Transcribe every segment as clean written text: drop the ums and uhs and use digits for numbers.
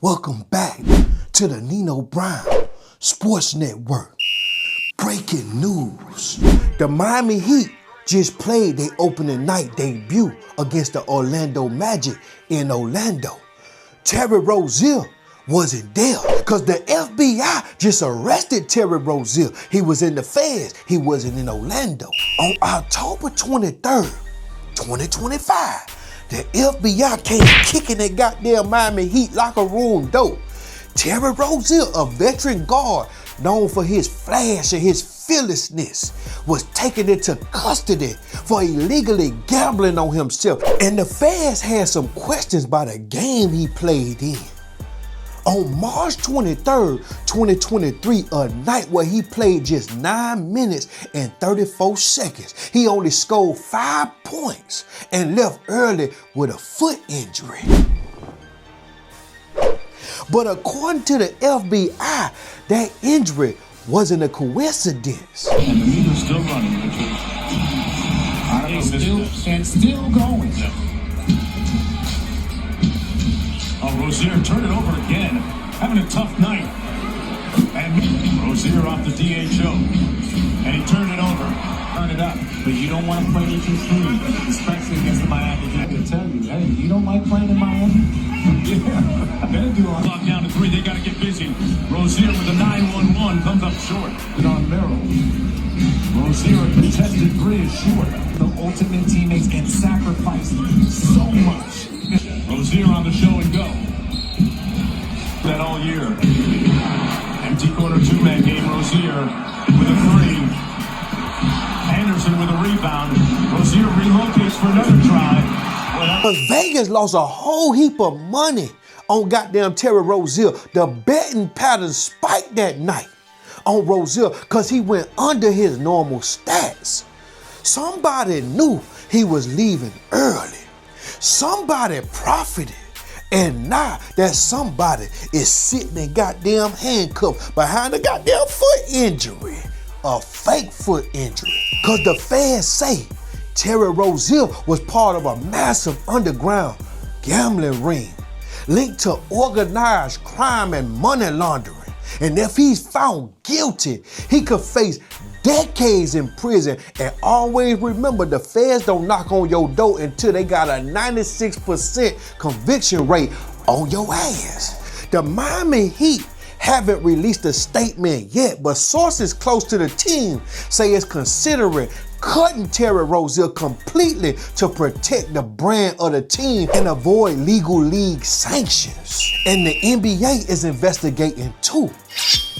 Welcome back to the Nino Brown Sports Network. Breaking news. The Miami Heat just played their opening night debut against the Orlando Magic in Orlando. Terry Rozier wasn't there because the FBI just arrested Terry Rozier. He was in the FEDS. He wasn't in Orlando. On October 23rd, 2025, the FBI came kicking that goddamn Miami Heat locker room door. Terry Rozier, a veteran guard known for his flash and his fearlessness, was taken into custody for illegally gambling on himself. And the feds had some questions about a game he played in. On March 23rd, 2023, a night where he played just 9 minutes and 34 seconds, he only scored 5 points and left early with a foot injury. But according to the FBI, that injury wasn't a coincidence. And the meter's still running, Richard. Still going. Oh, Rozier turned it over again. Having a tough night. And Rozier off the DHO. And he turned it over. Turn it up. But you don't want to play with your team, especially against the Miami Heat. I can tell you, hey, you don't like playing in Miami? Yeah. They'll do it. Lock down to 3. They got to get busy. Rozier with a 9-1-1 comes up short. And on Merrill. Rozier, a contested 3 is short. The ultimate teammates can sacrifice so much. Rozier on the show and go. That all year. Empty corner 2-man game. Rozier with a 3. Anderson with a rebound. Rozier relocates for another try. But Vegas lost a whole heap of money on goddamn Terry Rozier. The betting pattern spiked that night on Rozier because he went under his normal stats. Somebody knew he was leaving early. Somebody profited. And now that somebody is sitting in goddamn handcuffed behind a goddamn foot injury. A fake foot injury. Because the feds say Terry Rozier was part of a massive underground gambling ring linked to organized crime and money laundering. And if he's found guilty, he could face decades in prison. And always remember, the feds don't knock on your door until they got a 96% conviction rate on your ass. The Miami Heat haven't released a statement yet, but sources close to the team say it's considering cutting Terry Rozier completely to protect the brand of the team and avoid legal league sanctions. And the NBA is investigating too.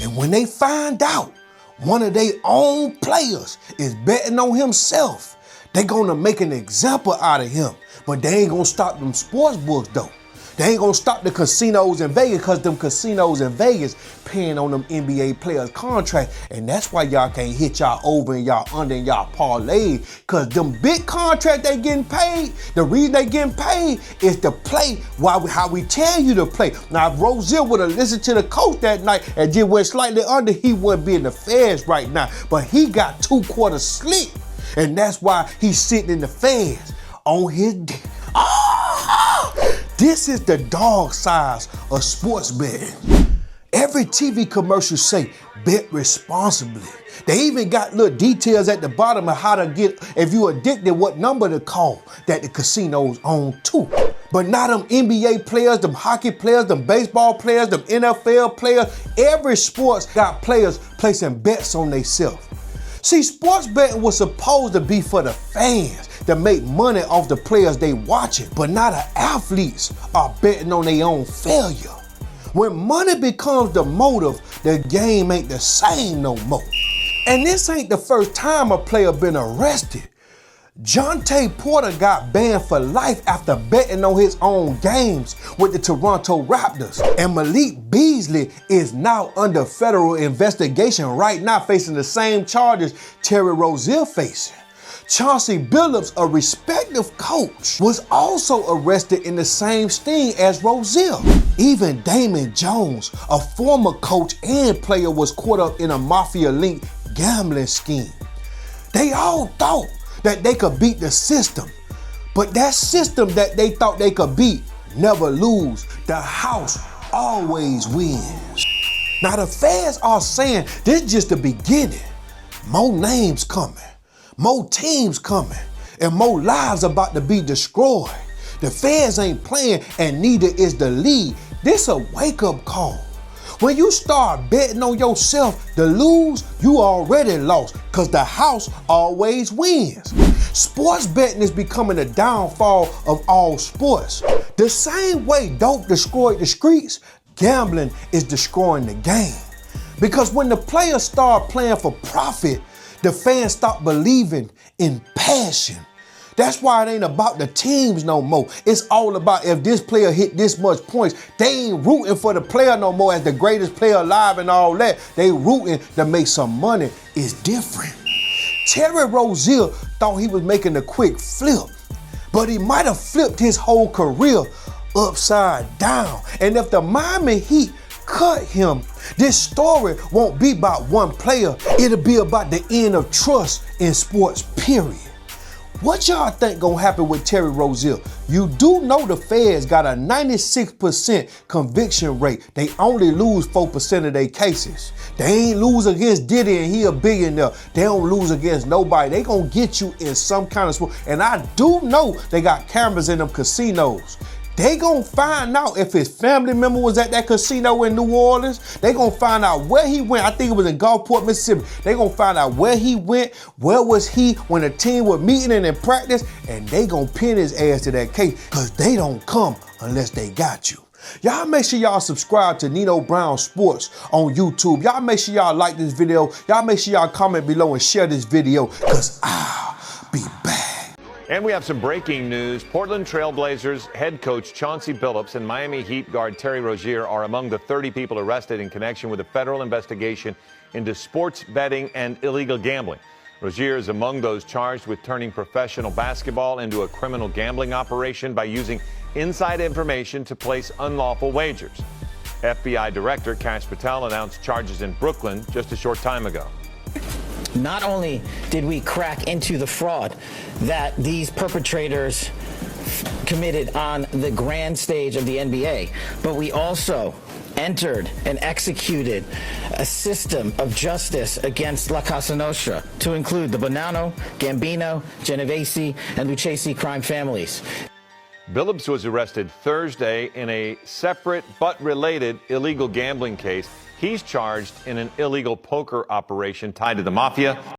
And when they find out one of their own players is betting on himself, they're gonna make an example out of him. But they ain't gonna stop them sports books though. They ain't gonna stop the casinos in Vegas because them casinos in Vegas paying on them NBA players' contracts. And that's why y'all can't hit y'all over and y'all under and y'all parlay. Because them big contracts they getting paid, the reason they getting paid is to play how we tell you to play. Now, if Rozier would have listened to the coach that night and just went slightly under, he wouldn't be in the feds right now. But he got 2 quarters sleep. And that's why he's sitting in the feds on his dick. This is the dog size of sports betting. Every TV commercial say, bet responsibly. They even got little details at the bottom of how to get, if you addicted, what number to call that the casinos own too. But not them NBA players, them hockey players, them baseball players, them NFL players. Every sports got players placing bets on themselves. See, sports betting was supposed to be for the fans to make money off the players they watching, but now the athletes are betting on their own failure. When money becomes the motive, the game ain't the same no more. And this ain't the first time a player been arrested. Jonte Porter got banned for life after betting on his own games with the Toronto Raptors. And Malik Beasley is now under federal investigation right now, facing the same charges Terry Rozier facing. Chauncey Billups, a respective coach, was also arrested in the same sting as Rozier. Even Damon Jones, a former coach and player, was caught up in a mafia-linked gambling scheme. They all thought that they could beat the system, but that system that they thought they could beat never lose. The house always wins. Now the feds are saying this is just the beginning. More names coming, more teams coming, and more lives about to be destroyed. The feds ain't playing and neither is the league. This a wake-up call. When you start betting on yourself to lose, you already lost, because the house always wins. Sports betting is becoming the downfall of all sports. The same way dope destroyed the streets, gambling is destroying the game. Because when the players start playing for profit, the fans stop believing in passion. That's why it ain't about the teams no more. It's all about if this player hit this much points. They ain't rooting for the player no more as the greatest player alive and all that. They rooting to make some money. It's different. Terry Rozier thought he was making a quick flip, but he might have flipped his whole career upside down. And if the Miami Heat cut him, this story won't be about one player. It'll be about the end of trust in sports, period. What y'all think gonna happen with Terry Rozier? You do know the feds got a 96% conviction rate. They only lose 4% of their cases. They ain't lose against Diddy and he a billionaire. They don't lose against nobody. They gonna get you in some kind of sport. And I do know they got cameras in them casinos. They gonna find out if his family member was at that casino in New Orleans. They gonna find out where he went. I think it was in Gulfport, Mississippi. They gonna find out where he went, where was he when the team was meeting and in practice, and they gonna pin his ass to that case, because they don't come unless they got you. Y'all make sure y'all subscribe to Nino Brown Sports on YouTube. Y'all make sure y'all like this video. Y'all make sure y'all comment below and share this video, because I'll be back. And we have some breaking news. Portland Trail Blazers head coach Chauncey Billups and Miami Heat guard Terry Rozier are among the 30 people arrested in connection with a federal investigation into sports betting and illegal gambling. Rozier is among those charged with turning professional basketball into a criminal gambling operation by using inside information to place unlawful wagers. FBI Director Kash Patel announced charges in Brooklyn just a short time ago. Not only did we crack into the fraud that these perpetrators committed on the grand stage of the NBA, but we also entered and executed a system of justice against La Casa Nostra to include the Bonanno, Gambino, Genovese, and Lucchese crime families. Billups was arrested Thursday in a separate but related illegal gambling case. He's charged in an illegal poker operation tied to the mafia.